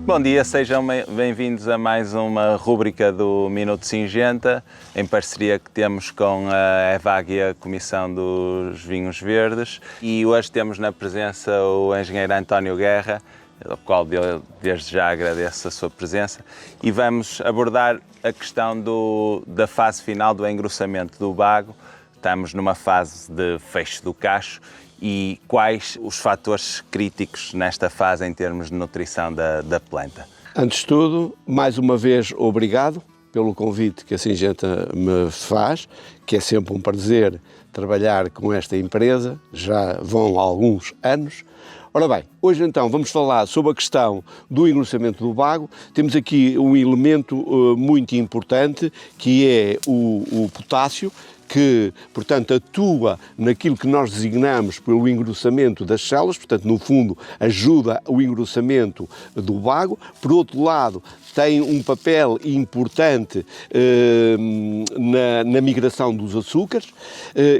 Bom dia, sejam bem-vindos a mais uma rúbrica do Minuto Singenta, em parceria que temos com a EVAG e a Comissão dos Vinhos Verdes. E hoje temos na presença o engenheiro António Guerra, ao qual desde já agradeço a sua presença, e vamos abordar a questão da fase final do engrossamento do bago. Estamos numa fase de fecho do cacho. E quais os fatores críticos nesta fase em termos de nutrição da planta? Antes de tudo, mais uma vez, obrigado pelo convite que a Singenta me faz, que é sempre um prazer trabalhar com esta empresa, já vão alguns anos. Ora bem, hoje então vamos falar sobre a questão do engrossamento do bago. Temos aqui um elemento muito importante, que é o potássio, que, portanto, atua naquilo que nós designamos pelo engrossamento das células, portanto, no fundo, ajuda o engrossamento do bago. Por outro lado, tem um papel importante na migração dos açúcares,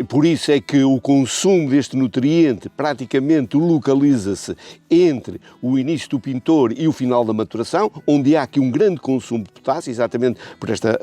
por isso é que o consumo deste nutriente praticamente localiza-se entre o início do pintor e o final da maturação, onde há aqui um grande consumo de potássio, exatamente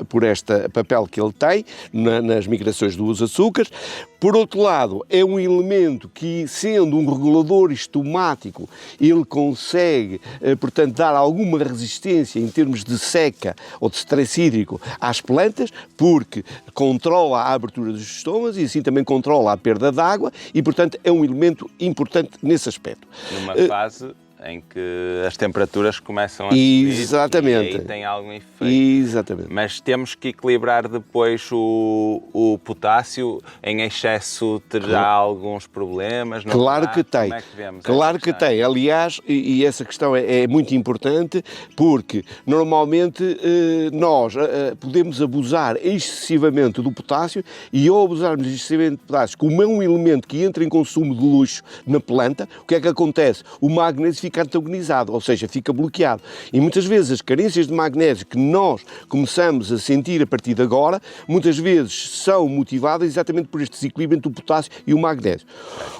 por este papel que ele tem nas migrações dos açúcares. Por outro lado, é um elemento que, sendo um regulador estomático, ele consegue, portanto, dar alguma resistência em termos de seca ou de stress hídrico às plantas, porque controla a abertura dos estomas e assim também controla a perda de água e, portanto, é um elemento importante nesse aspecto. Numa fase em que as temperaturas começam a subir. Exatamente. E aí tem algum efeito. Exatamente. Mas temos que equilibrar depois o potássio. Em excesso terá alguns problemas? Claro que tem. Como é que vemos? Claro que tem. Aliás, e essa questão é muito importante, porque normalmente nós podemos abusar excessivamente do potássio, e ao abusarmos excessivamente do potássio, como é um elemento que entra em consumo de luxo na planta, o que é que acontece? O magnésio fica antagonizado, ou seja, fica bloqueado. E muitas vezes as carências de magnésio que nós começamos a sentir a partir de agora, muitas vezes são motivadas exatamente por este desequilíbrio entre o potássio e o magnésio.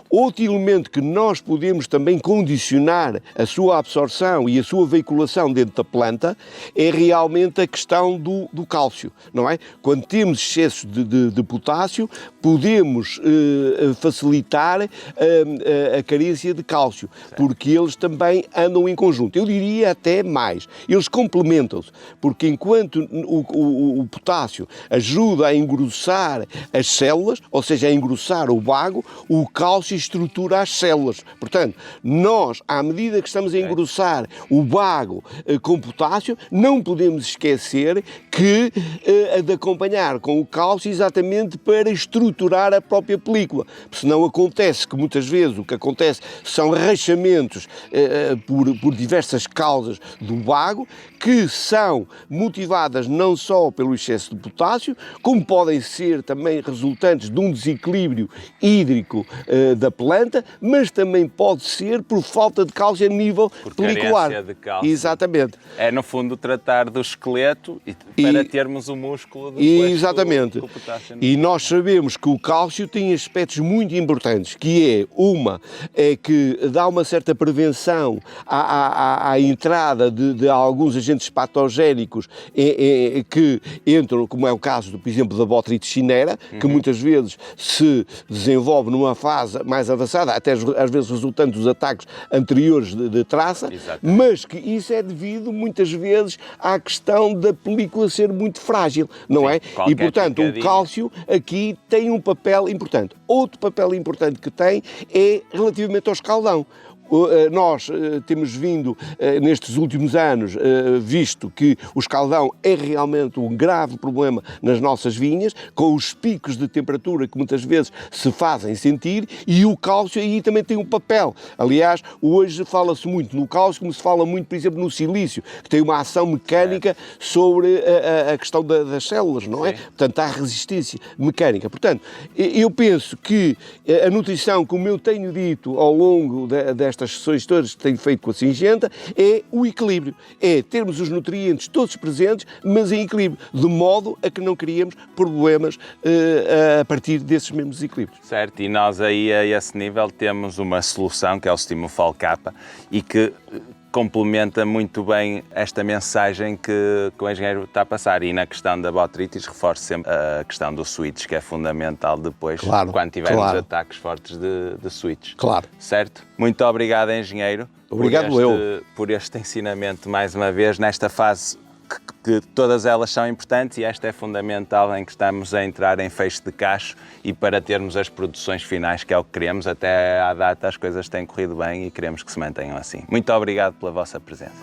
Outro elemento que nós podemos também condicionar a sua absorção e a sua veiculação dentro da planta é realmente a questão do cálcio, não é? Quando temos excesso de potássio, podemos facilitar a carência de cálcio, porque eles também andam em conjunto. Eu diria até mais. Eles complementam-se, porque enquanto o potássio ajuda a engrossar as células, ou seja, a engrossar o bago, o cálcio estrutura as células. Portanto, nós, à medida que estamos a engrossar o bago com potássio, não podemos esquecer que de acompanhar com o cálcio exatamente para estruturar a própria película. Senão acontece que muitas vezes o que acontece são rachamentos por diversas causas do bago, que são motivadas não só pelo excesso de potássio, como podem ser também resultantes de um desequilíbrio hídrico da planta, mas também pode ser por falta de cálcio a nível pelicular. Carência de cálcio. Exatamente. É, no fundo, tratar do esqueleto para termos o músculo depois. Exatamente. Com o potássio. E nós sabemos que o cálcio tem aspectos muito importantes, que é que dá uma certa prevenção à entrada de alguns agentes patogénicos que entram, como é o caso, por exemplo, da botrytis cinerea, que muitas vezes se desenvolve numa fase mais avançada, até às vezes resultante dos ataques anteriores de traça. Exatamente. Mas que isso é devido muitas vezes à questão da película ser muito frágil, não é? E portanto o cálcio aqui tem um papel importante. Outro papel importante que tem é relativamente ao escaldão. Nós temos vindo, nestes últimos anos, visto que o escaldão é realmente um grave problema nas nossas vinhas, com os picos de temperatura que muitas vezes se fazem sentir, e o cálcio aí também tem um papel. Aliás, hoje fala-se muito no cálcio, como se fala muito, por exemplo, no silício, que tem uma ação mecânica sobre a questão das células, não é? Sim. Portanto, há resistência mecânica. Portanto, eu penso que a nutrição, como eu tenho dito ao longo destas sessões todas que tenho feito com a Singenta, é o equilíbrio. É termos os nutrientes todos presentes, mas em equilíbrio, de modo a que não criemos problemas a partir desses mesmos desequilíbrios. Certo, e nós aí a esse nível temos uma solução que é o Stimufol K e que complementa muito bem esta mensagem que o engenheiro está a passar. E na questão da botrytis, reforço sempre a questão do switch, que é fundamental depois, Claro, quando tivermos claro. ataques fortes de switch. Claro. Certo? Muito obrigado, engenheiro. Obrigado por este ensinamento, mais uma vez, nesta fase que todas elas são importantes, e esta é fundamental, em que estamos a entrar em fecho de cacho e para termos as produções finais, que é o que queremos. Até à data as coisas têm corrido bem e queremos que se mantenham assim. Muito obrigado pela vossa presença.